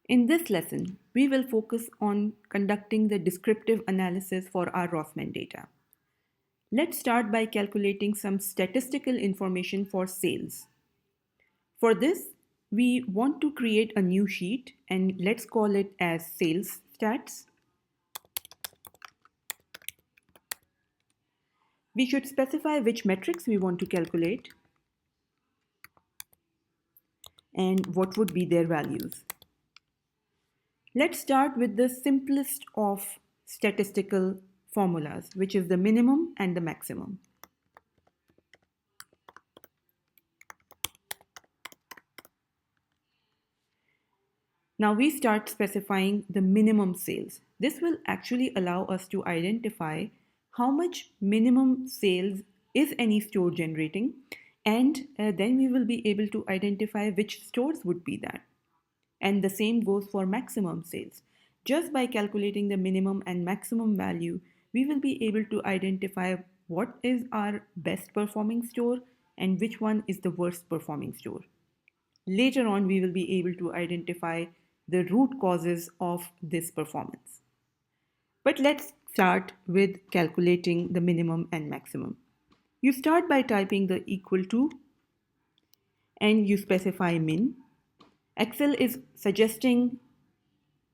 In this lesson, we will focus on conducting the descriptive analysis for our Rossmann data. Let's start by calculating some statistical information for sales. For this, we want to create a new sheet and let's call it as sales stats. We should specify which metrics we want to calculate and what would be their values. Let's start with the simplest of statistical formulas, which is the minimum and the maximum. Now we start specifying the minimum sales. This will actually allow us to identify how much minimum sales is any store generating, and then we will be able to identify which stores would be that. And the same goes for maximum sales. Just by calculating the minimum and maximum value, we will be able to identify what is our best performing store and which one is the worst performing store. Later on, we will be able to identify the root causes of this performance. But let's start with calculating the minimum and maximum. You start by typing the equal to and you specify min. Excel is suggesting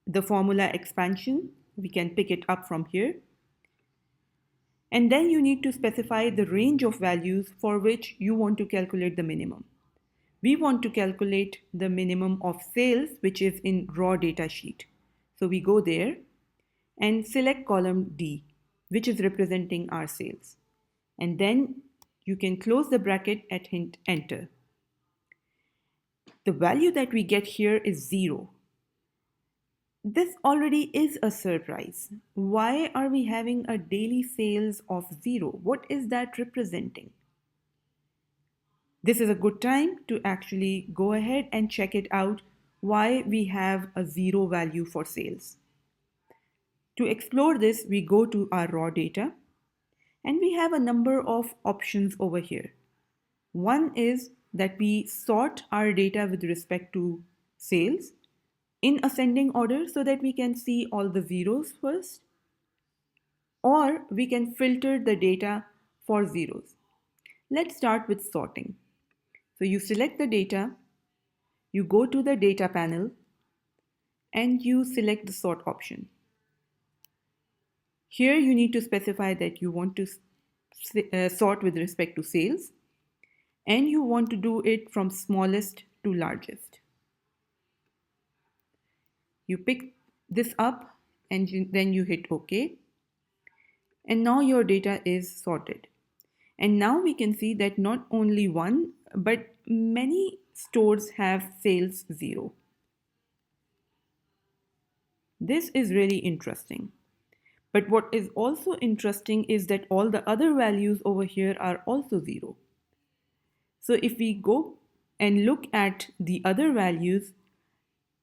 the formula expansion. We can pick it up from here. And then you need to specify the range of values for which you want to calculate the minimum. We want to calculate the minimum of sales, which is in raw data sheet. So we go there and select column D, which is representing our sales. And then you can close the bracket at hint enter. The value that we get here is 0. This already is a surprise. Why are we having a daily sales of 0? What is that representing? This is a good time to actually go ahead and check it out why we have a 0 value for sales. To explore this, we go to our raw data and we have a number of options over here. One is that we sort our data with respect to sales in ascending order so that we can see all the zeros first, or we can filter the data for zeros. Let's start with sorting. So you select the data, you go to the data panel, and you select the sort option. Here you need to specify that you want to sort with respect to sales, and you want to do it from smallest to largest. You pick this up and then you hit OK. And now your data is sorted. And now we can see that not only one, but many stores have sales 0. This is really interesting. But what is also interesting is that all the other values over here are also 0. So if we go and look at the other values,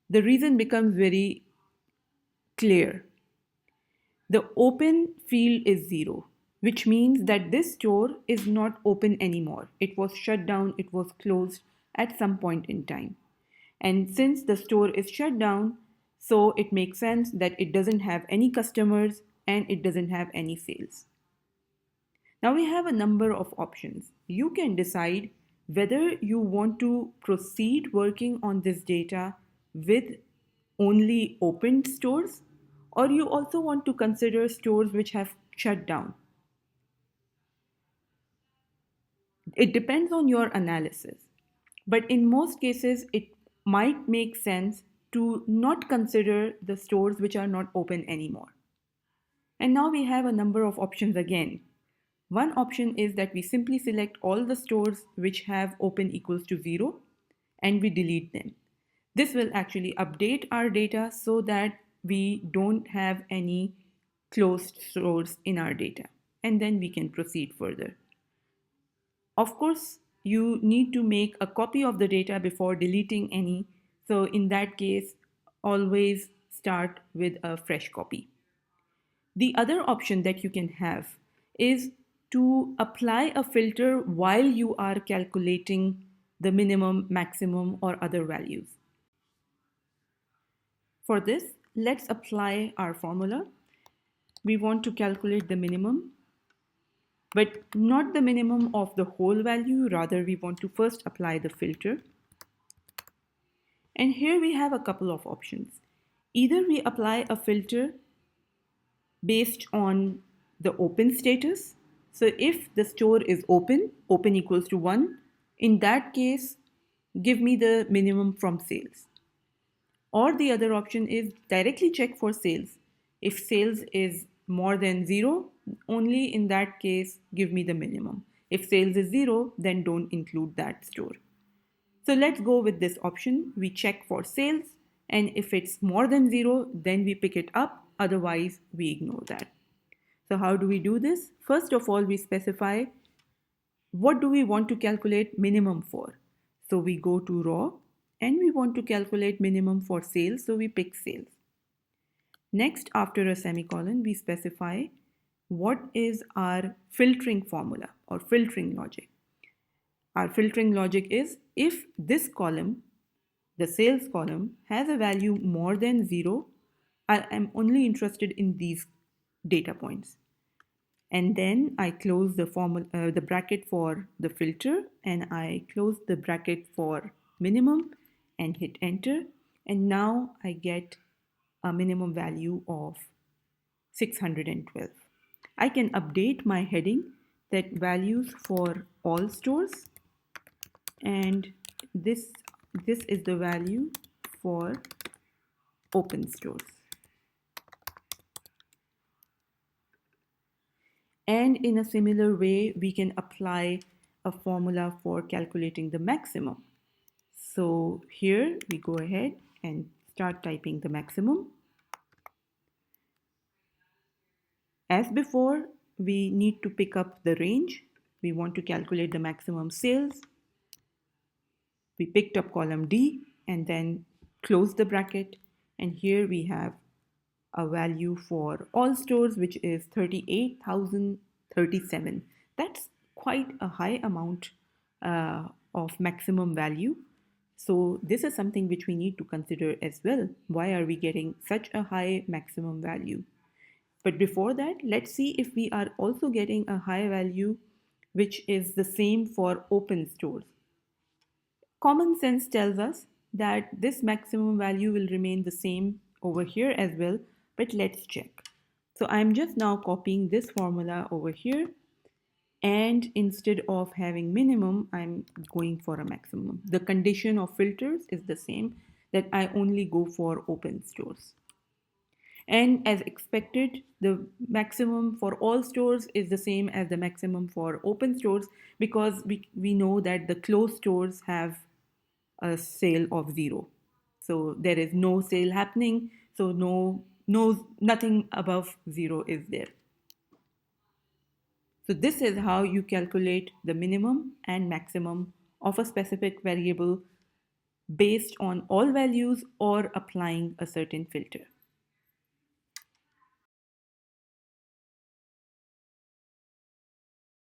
the reason becomes very clear. The open field is 0, which means that this store is not open anymore. It was shut down, it was closed at some point in time. And since the store is shut down, so it makes sense that it doesn't have any customers and it doesn't have any sales. Now we have a number of options. You can decide whether you want to proceed working on this data with only opened stores, or you also want to consider stores which have shut down. It depends on your analysis, but in most cases, it might make sense to not consider the stores which are not open anymore. And now we have a number of options again. One option is that we simply select all the stores which have open equals to 0 and we delete them. This will actually update our data so that we don't have any closed stores in our data, and then we can proceed further. Of course, you need to make a copy of the data before deleting any. So in that case, always start with a fresh copy. The other option that you can have is to apply a filter while you are calculating the minimum, maximum, or other values. For this, let's apply our formula. We want to calculate the minimum, but not the minimum of the whole value. Rather, we want to first apply the filter. And here we have a couple of options. Either we apply a filter based on the open status. So if the store is open, open equals to 1, in that case, give me the minimum from sales. Or the other option is directly check for sales. If sales is more than 0, only in that case, give me the minimum. If sales is 0, then don't include that store. So let's go with this option. We check for sales, and if it's more than 0, then we pick it up. Otherwise, we ignore that. So how do we do this? First of all, we specify what do we want to calculate minimum for. So we go to raw and we want to calculate minimum for sales. So we pick sales. Next, after a semicolon, we specify what is our filtering formula or filtering logic. Our filtering logic is if this column, the sales column, has a value more than 0, I am only interested in these data points. And then I close the bracket for the filter, and I close the bracket for minimum and hit enter. And now I get a minimum value of 612. I can update my heading that values for all stores, and this is the value for open stores. And in a similar way, we can apply a formula for calculating the maximum. So here we go ahead and start typing the maximum. As before, we need to pick up the range. We want to calculate the maximum sales. We picked up column D and then closed the bracket. And here we have a value for all stores, which is 38,037. That's quite a high amount of maximum value. So this is something which we need to consider as well. Why are we getting such a high maximum value? But before that, let's see if we are also getting a high value which is the same for open stores. Common sense tells us that this maximum value will remain the same over here as well, but let's check. So I'm just now copying this formula over here, and instead of having minimum, I'm going for a maximum. The condition of filters is the same, that I only go for open stores. And as expected, the maximum for all stores is the same as the maximum for open stores, because we know that the closed stores have a sale of 0. So there is no sale happening. So nothing above 0 is there. So this is how you calculate the minimum and maximum of a specific variable based on all values or applying a certain filter.